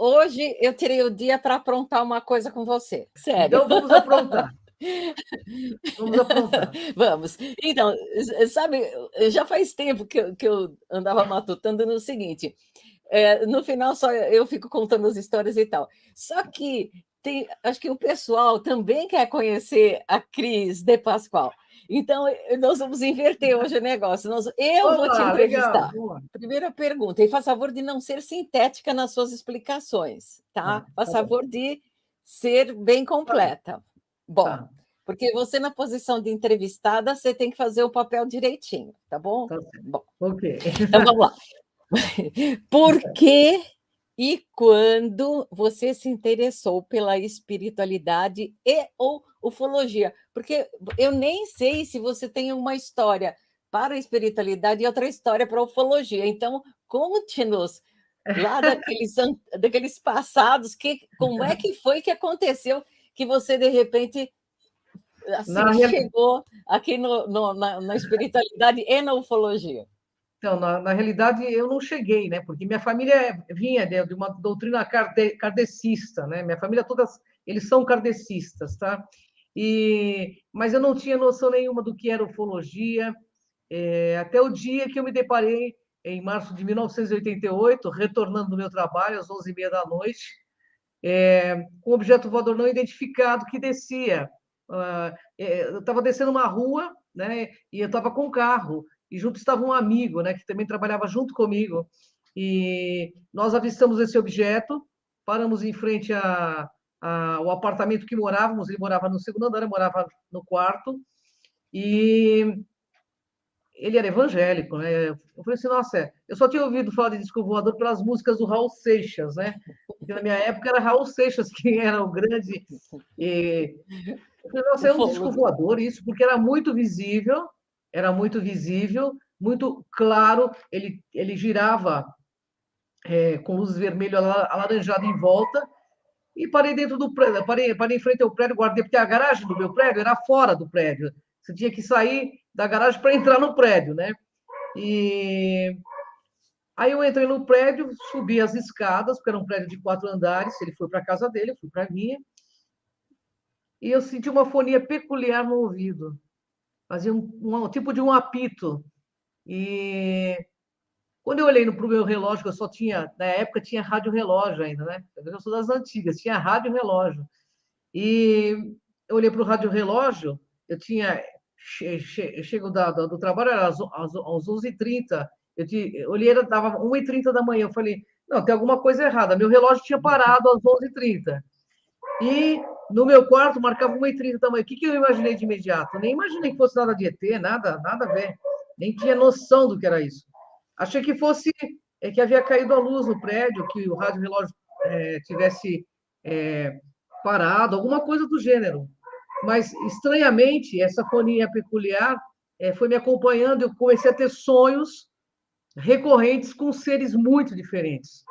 hoje eu tirei o dia para aprontar uma coisa com você, sério. Então vamos aprontar. Vamos aprontar. Vamos. Então, sabe, já faz tempo que eu andava matutando no seguinte, no final só eu fico contando as histórias e tal. Só que acho que o pessoal também quer conhecer a Cris de Pascoal. Então, nós vamos inverter hoje o negócio. Eu vou te Olá, legal. entrevistar. Vamos lá. Primeira pergunta, e faz favor de não ser sintética nas suas explicações, tá? Faz Tá bom. favor de ser bem Tá bom. completa. Bom, Tá, porque você, na posição de entrevistada, você tem que fazer o papel direitinho, tá bom? tá certo. Bom, Ok. então vamos lá. Por que e quando você se interessou pela espiritualidade e ou ufologia? Porque eu nem sei se você tem uma história para a espiritualidade e outra história para a ufologia. Então, conte-nos lá daqueles passados, como é que foi que aconteceu que você, de repente, Na assim, real... chegou aqui na espiritualidade e na ufologia? Então, na realidade, eu não cheguei, né? Porque minha família vinha de uma doutrina kardecista, né? Minha família todas, eles são kardecistas, tá? Mas eu não tinha noção nenhuma do que era ufologia, até o dia que eu me deparei, em março de 1988, retornando do meu trabalho, às 11h30 da noite, com um objeto voador não identificado que descia. Eu estava descendo uma rua, né? E eu estava com um carro, e junto estava um amigo, né? Que também trabalhava junto comigo. E nós avistamos esse objeto, paramos em frente ao apartamento que morávamos. Ele morava no segundo andar, eu morava no quarto. E ele era evangélico, né? Eu falei assim, nossa, eu só tinha ouvido falar de disco voador pelas músicas do Raul Seixas, né? Porque na minha época era Raul Seixas que era o grande. Eu falei, nossa, é um disco Ufólogo. voador isso, porque era muito visível, muito claro. Ele girava com luz vermelha alaranjada em volta. E parei dentro do prédio, parei em frente ao prédio, guardei, porque a garagem do meu prédio era fora do prédio. Você tinha que sair da garagem para entrar no prédio, né? E aí eu entrei no prédio, subi as escadas, porque era um prédio de 4 andares. Ele foi para a casa dele, eu fui para a minha, e eu senti uma fonia peculiar no ouvido. Fazia um tipo de um apito. E quando eu olhei para o meu relógio, que eu só tinha, na época tinha rádio relógio ainda, né? Eu sou das antigas, tinha rádio relógio. E eu olhei para o rádio relógio, eu tinha. Chego do trabalho, era às 11h30. Eu olhei, estava 1h30 da manhã. Eu falei, não, tem alguma coisa errada. Meu relógio tinha parado às 11h30. E no meu quarto marcava 1h30 da manhã. O que eu imaginei de imediato? Eu nem imaginei que fosse nada de ET, nada, nada a ver. Nem tinha noção do que era isso. Achei que fosse que havia caído a luz no prédio, que o rádio relógio tivesse parado, alguma coisa do gênero. Mas, estranhamente, essa fonia peculiar foi me acompanhando. Eu comecei a ter sonhos recorrentes com seres muito diferentes.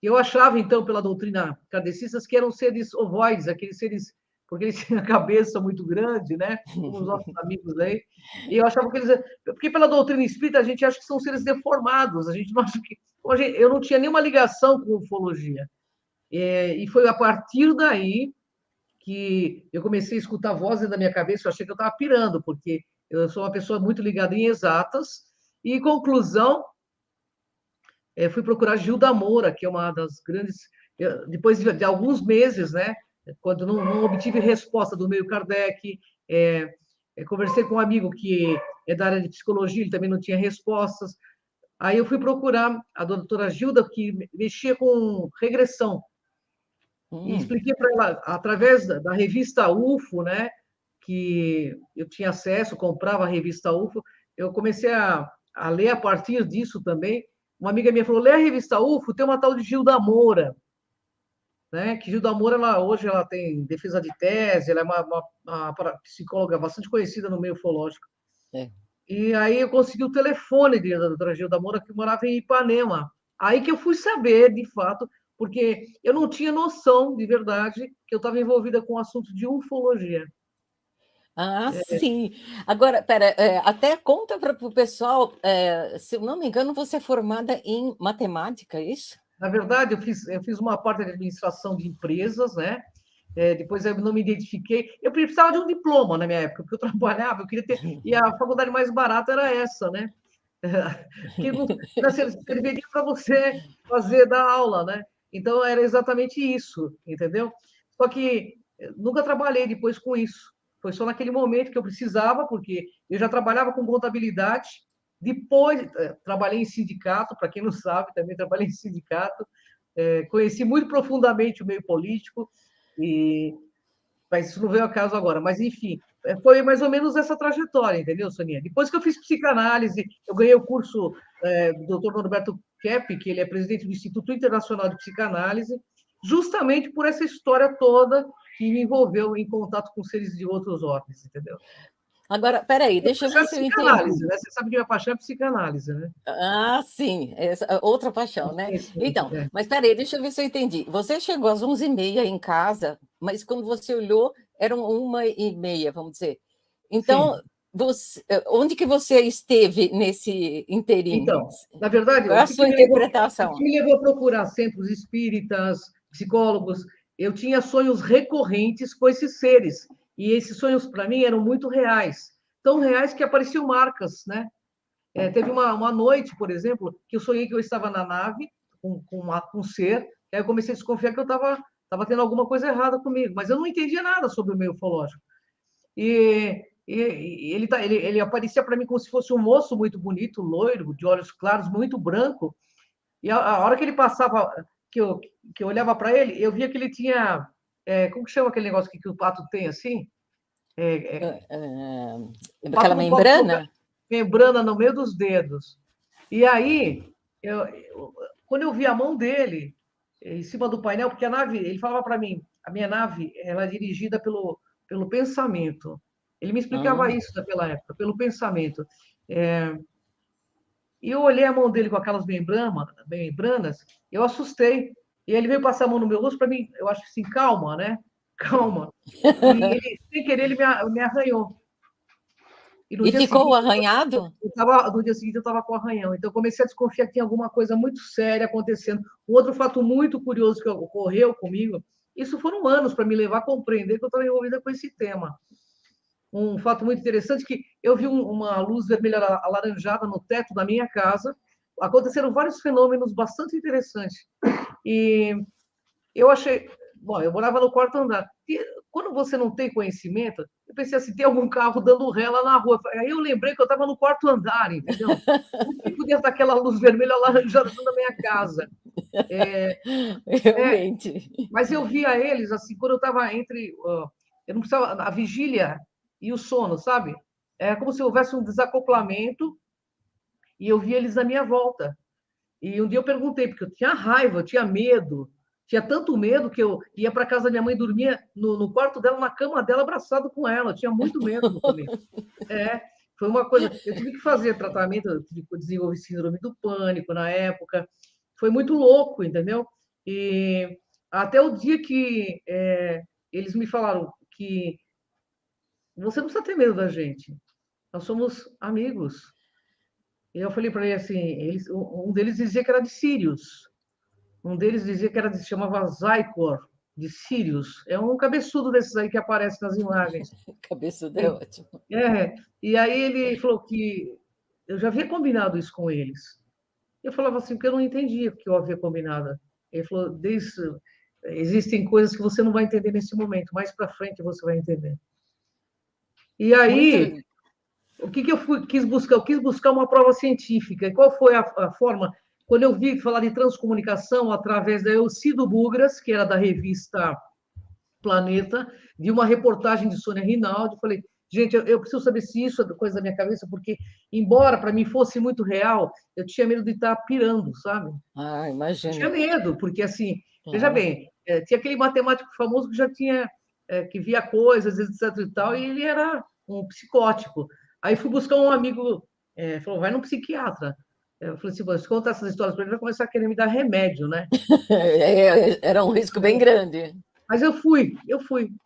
Eu achava, então, pela doutrina kardecistas, que eram seres ovoides, aqueles seres, porque eles tinham a cabeça muito grande, né? Como os nossos amigos aí. E eu achava que eles. Porque pela doutrina espírita, a gente acha que são seres deformados, a gente não acha que. Eu não tinha nenhuma ligação com ufologia. E foi a partir daí que eu comecei a escutar vozes da minha cabeça. Eu achei que eu estava pirando, porque eu sou uma pessoa muito ligada em exatas. E, em conclusão, fui procurar Gilda Moura, que é uma das grandes. Depois de alguns meses, né, quando não obtive resposta do meio Kardec, conversei com um amigo que é da área de psicologia, ele também não tinha respostas. Aí eu fui procurar a doutora Gilda, que mexia com regressão. E expliquei para ela, através da revista UFO, né, que eu tinha acesso, comprava a revista UFO, eu comecei a ler a partir disso também. Uma amiga minha falou, lê a revista UFO, tem uma tal de Gilda Moura, né? Que Gilda Moura, hoje ela tem defesa de tese, ela é uma psicóloga bastante conhecida no meio ufológico. É. E aí eu consegui o telefone da doutora Gilda Moura, que morava em Ipanema. Aí que eu fui saber, de fato, porque eu não tinha noção, de verdade, que eu estava envolvida com o assunto de ufologia. Ah, sim. Agora, espera, até conta para o pessoal, se eu não me engano, você é formada em matemática, é isso? Na verdade, eu fiz uma parte de administração de empresas, né? Depois eu não me identifiquei. Eu precisava de um diploma na minha época, porque eu trabalhava, eu queria ter. E a faculdade mais barata era essa, né? Que não serviria para você fazer dar aula, né? Então era exatamente isso, entendeu? Só que nunca trabalhei depois com isso. Foi só naquele momento que eu precisava, porque eu já trabalhava com contabilidade. Depois trabalhei em sindicato, para quem não sabe, também trabalhei em sindicato. Conheci muito profundamente o meio político e mas isso não veio ao caso agora. Mas, enfim, foi mais ou menos essa trajetória, entendeu, Soninha? Depois que eu fiz psicanálise, eu ganhei o curso do Dr. Norberto Kepp, que ele é presidente do Instituto Internacional de Psicanálise, justamente por essa história toda que me envolveu em contato com seres de outros ordens, entendeu? Agora, peraí, Minha deixa eu paixão ver é se eu entendi. psicanálise, né? Você sabe que minha paixão é psicanálise, né? Ah, sim, outra paixão, né? Sim, sim, Então, mas peraí, deixa eu ver se eu entendi. Você chegou às 11h30 em casa, mas quando você olhou, eram 1h30, vamos dizer. Então, sim. onde que você esteve nesse interim? Então, na verdade, Qual é a sua o que interpretação? me levou a procurar centros espíritas, psicólogos? Eu tinha sonhos recorrentes com esses seres, e esses sonhos, para mim, eram muito reais. Tão reais que apareciam marcas, né? Teve uma noite, por exemplo, que eu sonhei que eu estava na nave com um ser, e aí eu comecei a desconfiar que eu estava tendo alguma coisa errada comigo, mas eu não entendia nada sobre o meio ufológico. E ele aparecia para mim como se fosse um moço muito bonito, loiro, de olhos claros, muito branco. E a hora que ele passava, que eu, que eu olhava para ele, eu via que ele tinha. Como que chama aquele negócio que o pato tem assim? O pato Aquela não pode colocar membrana? membrana no meio dos dedos. E aí, quando eu vi a mão dele em cima do painel, porque a nave, ele falava para mim, a minha nave, ela é dirigida pelo pensamento. Ele me explicava Ah, isso naquela época, pelo pensamento. E eu olhei a mão dele com aquelas membranas, eu assustei. E ele veio passar a mão no meu rosto para mim, eu acho assim, calma, né? Calma. E ele, sem querer, ele me arranhou. E no e dia ficou seguinte, arranhado? no dia seguinte eu estava com arranhão. Então, eu comecei a desconfiar que tinha alguma coisa muito séria acontecendo. Um outro fato muito curioso que ocorreu comigo, isso foram anos para me levar a compreender que eu estava envolvida com esse tema. Um fato muito interessante que eu vi uma luz vermelha alaranjada no teto da minha casa. Aconteceram vários fenômenos bastante interessantes. E eu achei. Bom, eu morava no quarto andar. E quando você não tem conhecimento, eu pensei assim: tem algum carro dando ré lá na rua. Aí eu lembrei que eu estava no quarto andar, entendeu? Como que podia estar aquela luz vermelha alaranjada dentro da minha casa? É, Realmente. mas eu via eles assim, quando eu estava entre. Eu não precisava. A vigília e o sono, sabe? É como se houvesse um desacoplamento e eu via eles à minha volta. E um dia eu perguntei, porque eu tinha raiva, eu tinha medo, tinha tanto medo que eu ia para casa da minha mãe, dormia no quarto dela, na cama dela, abraçado com ela. Eu tinha muito medo no começo. É, foi uma coisa. Eu tive que fazer tratamento, eu desenvolvi síndrome do pânico na época. Foi muito louco, entendeu? E até o dia que eles me falaram que você não precisa ter medo da gente, nós somos amigos. E eu falei para ele assim, um deles dizia que era de Sirius. Um deles dizia que se chamava Zycor, de Sirius. É um cabeçudo desses aí que aparece nas imagens. Cabeçudo é E, ótimo. e aí ele falou que eu já havia combinado isso com eles. Eu falava assim, porque eu não entendia o que eu havia combinado. Ele falou, existem coisas que você não vai entender nesse momento, mais para frente você vai entender. E Muito. aí, o que eu quis buscar? Eu quis buscar uma prova científica. E qual foi a forma? Quando eu vi falar de transcomunicação através da Elcido Bugras, que era da revista Planeta, de uma reportagem de Sônia Rinaldi, falei, gente, eu preciso saber se isso é coisa da minha cabeça, porque, embora para mim fosse muito real, eu tinha medo de estar pirando, sabe? Ah, Eu tinha imagino. medo, porque, assim, veja Claro. bem, tinha aquele matemático famoso que já tinha, que via coisas, etc e tal, e ele era um psicótico. Aí fui buscar um amigo, falou, vai num psiquiatra. Eu falei assim, se contar essas histórias para ele, vai começar a querer me dar remédio, né? Era um risco bem grande. Mas eu fui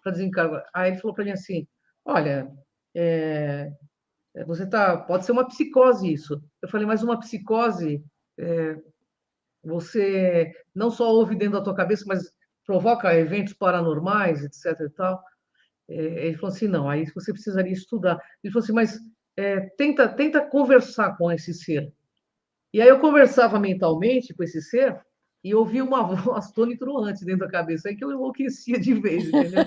para desencargo. Aí ele falou para mim assim, olha, é, pode ser uma psicose isso. Eu falei, mas uma psicose você não só ouve dentro da tua cabeça, mas provoca eventos paranormais, etc e tal. Ele falou assim, não, aí você precisaria estudar. Ele falou assim, mas tenta conversar com esse ser. E aí eu conversava mentalmente com esse ser e ouvia uma voz tonitruante dentro da cabeça, aí que eu enlouquecia de vez, entendeu?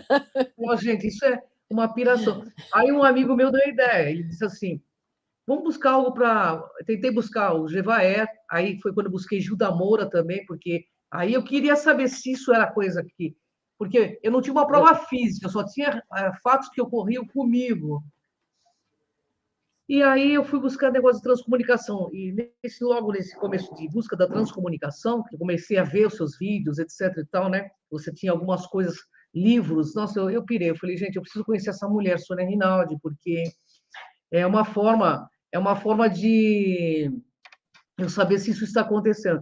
Ó, gente, isso é uma piração. Aí um amigo meu deu a ideia, ele disse assim, vamos buscar algo para... Tentei buscar o Jevaé, aí foi quando eu busquei Gil da Moura também, porque aí eu queria saber se isso era coisa que... Porque eu não tinha uma prova física, eu só tinha fatos que ocorriam comigo. E aí eu fui buscar negócio de transcomunicação. E logo nesse começo de busca da transcomunicação, que eu comecei a ver os seus vídeos, etc e tal, né? Você tinha algumas coisas, livros. Nossa, eu pirei. Eu falei, gente, eu preciso conhecer essa mulher, Sônia Rinaldi, porque é uma forma de eu saber se isso está acontecendo.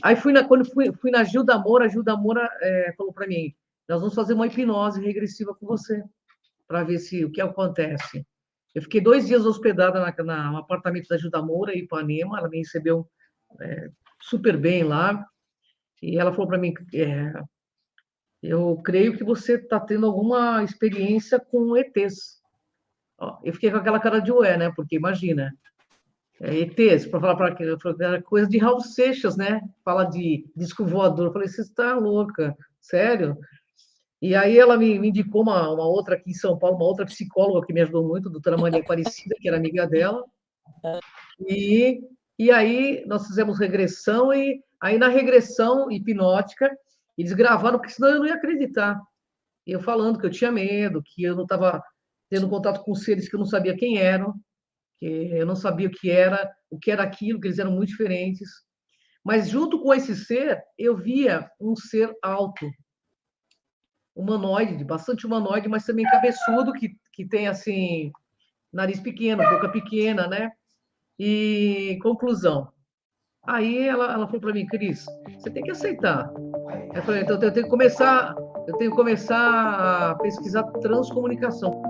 Aí quando fui na Gilda Moura, a Gilda Moura falou para mim, nós vamos fazer uma hipnose regressiva com você, para ver o que acontece. Eu fiquei 2 dias hospedada no apartamento da Gilda Moura, em Ipanema, ela me recebeu super bem lá, e ela falou para mim, eu creio que você está tendo alguma experiência com ETs. Ó, eu fiquei com aquela cara de ué, né? Porque imagina, ETs, para falar para era coisa de Raul Seixas, né? Fala de disco voador. Eu falei, você está louca, sério? E aí ela me indicou uma outra aqui em São Paulo, uma outra psicóloga que me ajudou muito, doutora Maria Aparecida, que era amiga dela. E, e aí nós fizemos regressão, e aí na regressão hipnótica, eles gravaram, porque senão eu não ia acreditar. Eu falando que eu tinha medo, que eu não estava tendo contato com seres que eu não sabia quem eram, que eu não sabia o que era aquilo, que eles eram muito diferentes. Mas junto com esse ser, eu via um ser alto, humanoide, bastante humanoide, mas também cabeçudo, que tem assim, nariz pequeno, boca pequena, né? E conclusão. Aí ela falou para mim, Cris, você tem que aceitar. Eu falei, então eu tenho que começar a pesquisar transcomunicação.